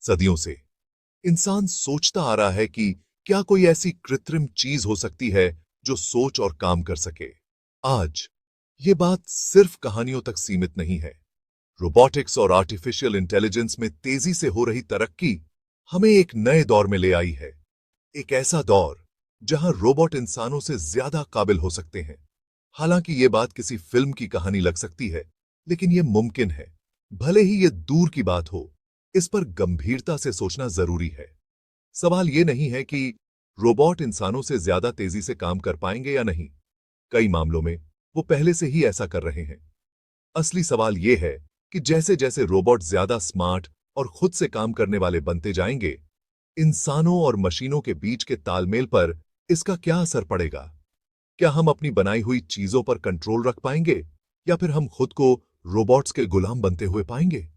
सदियों से इंसान सोचता आ रहा है कि क्या कोई ऐसी कृत्रिम चीज हो सकती है जो सोच और काम कर सके। आज ये बात सिर्फ कहानियों तक सीमित नहीं है। रोबोटिक्स और आर्टिफिशियल इंटेलिजेंस में तेजी से हो रही तरक्की हमें एक नए दौर में ले आई है। एक ऐसा दौर जहां रोबोट इंसानों से ज्यादा काबिल हो सकते हैं। हालांकि ये बात किसी फिल्म की कहानी लग सकती है, लेकिन यह मुमकिन है। भले ही यह दूर की बात हो, इस पर गंभीरता से सोचना जरूरी है। सवाल यह नहीं है कि रोबोट इंसानों से ज्यादा तेजी से काम कर पाएंगे या नहीं। कई मामलों में वो पहले से ही ऐसा कर रहे हैं। असली सवाल यह है कि जैसे जैसे रोबोट ज्यादा स्मार्ट और खुद से काम करने वाले बनते जाएंगे, इंसानों और मशीनों के बीच के तालमेल पर इसका क्या असर पड़ेगा। क्या हम अपनी बनाई हुई चीजों पर कंट्रोल रख पाएंगे या फिर हम खुद को रोबोट्स के गुलाम बनते हुए पाएंगे।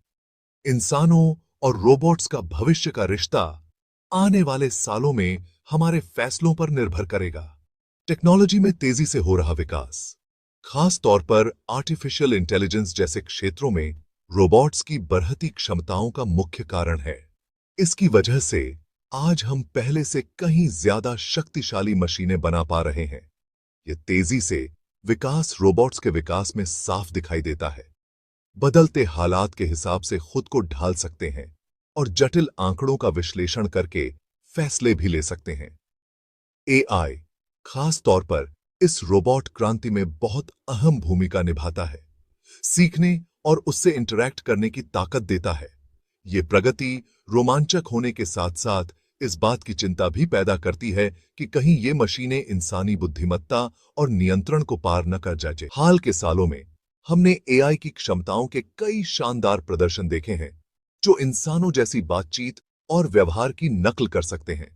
इंसानों और रोबोट्स का भविष्य का रिश्ता आने वाले सालों में हमारे फैसलों पर निर्भर करेगा। टेक्नोलॉजी में तेजी से हो रहा विकास, खास तौर पर आर्टिफिशियल इंटेलिजेंस जैसे क्षेत्रों में रोबोट्स की बढ़ती क्षमताओं का मुख्य कारण है। इसकी वजह से आज हम पहले से कहीं ज्यादा शक्तिशाली मशीनें बना पा रहे हैं। यह तेजी से विकास रोबोट्स के विकास में साफ दिखाई देता है। बदलते हालात के हिसाब से खुद को ढाल सकते हैं और जटिल आंकड़ों का विश्लेषण करके फैसले भी ले सकते हैं। एआई खास तौर पर इस रोबोट क्रांति में बहुत अहम भूमिका निभाता है। सीखने और उससे इंटरैक्ट करने की ताकत देता है। ये प्रगति रोमांचक होने के साथ साथ इस बात की चिंता भी पैदा करती है कि कहीं ये मशीनें इंसानी बुद्धिमत्ता और नियंत्रण को पार न कर जाए। हाल के सालों में हमने एआई की क्षमताओं के कई शानदार प्रदर्शन देखे हैं, जो इंसानों जैसी बातचीत और व्यवहार की नकल कर सकते हैं।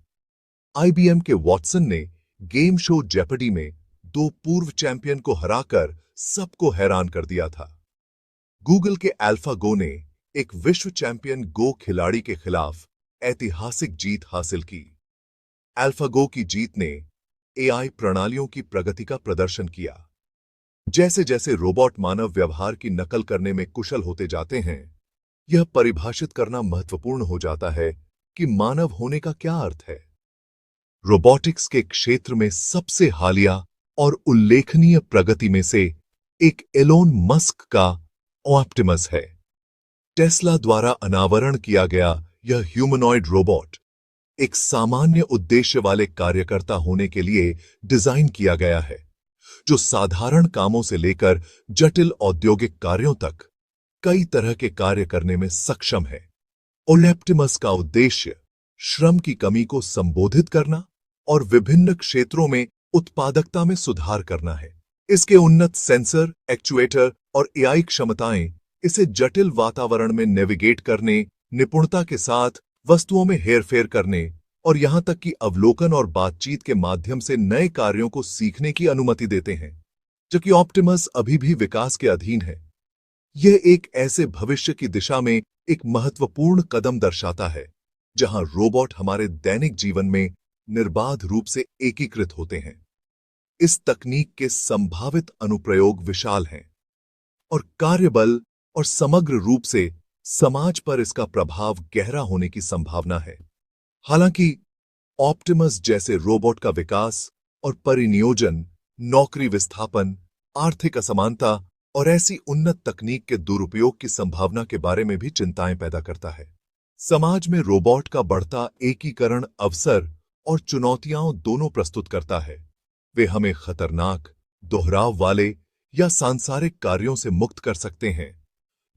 आईबीएम के वॉटसन ने गेम शो जेपडी में 2 पूर्व चैंपियन को हराकर सबको हैरान कर दिया था। गूगल के अल्फागो ने एक विश्व चैंपियन गो खिलाड़ी के खिलाफ ऐतिहासिक जीत हासिल की। अल्फागो की जीत ने एआई प्रणालियों की प्रगति का प्रदर्शन किया। जैसे जैसे रोबोट मानव व्यवहार की नकल करने में कुशल होते जाते हैं, यह परिभाषित करना महत्वपूर्ण हो जाता है कि मानव होने का क्या अर्थ है। रोबोटिक्स के क्षेत्र में सबसे हालिया और उल्लेखनीय प्रगति में से एक एलोन मस्क का ऑप्टिमस है। टेस्ला द्वारा अनावरण किया गया यह ह्यूमनॉइड रोबोट एक सामान्य उद्देश्य वाले कार्यकर्ता होने के लिए डिजाइन किया गया है, जो साधारण कामों से लेकर जटिल औद्योगिक कार्यों तक कई तरह के कार्य करने में सक्षम है। ऑप्टिमस का उद्देश्य श्रम की कमी को संबोधित करना और विभिन्न क्षेत्रों में उत्पादकता में सुधार करना है। इसके उन्नत सेंसर, एक्चुएटर और एआई क्षमताएं इसे जटिल वातावरण में नेविगेट करने, निपुणता के साथ वस्तुओं में हेरफेर करने और यहां तक कि अवलोकन और बातचीत के माध्यम से नए कार्यों को सीखने की अनुमति देते हैं। जबकि ऑप्टिमस अभी भी विकास के अधीन है, यह एक ऐसे भविष्य की दिशा में एक महत्वपूर्ण कदम दर्शाता है जहां रोबोट हमारे दैनिक जीवन में निर्बाध रूप से एकीकृत होते हैं। इस तकनीक के संभावित अनुप्रयोग विशाल हैं और कार्यबल और समग्र रूप से समाज पर इसका प्रभाव गहरा होने की संभावना है। हालांकि ऑप्टिमस जैसे रोबोट का विकास और परिनियोजन नौकरी विस्थापन, आर्थिक असमानता और ऐसी उन्नत तकनीक के दुरुपयोग की संभावना के बारे में भी चिंताएं पैदा करता है। समाज में रोबोट का बढ़ता एकीकरण अवसर और चुनौतियां दोनों प्रस्तुत करता है। वे हमें खतरनाक, दोहराव वाले या सांसारिक कार्यों से मुक्त कर सकते हैं,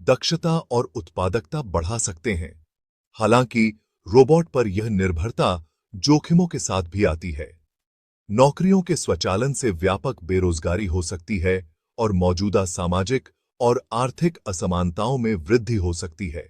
दक्षता और उत्पादकता बढ़ा सकते हैं। हालांकि रोबोट पर यह निर्भरता जोखिमों के साथ भी आती है। नौकरियों के स्वचालन से व्यापक बेरोजगारी हो सकती है और मौजूदा सामाजिक और आर्थिक असमानताओं में वृद्धि हो सकती है।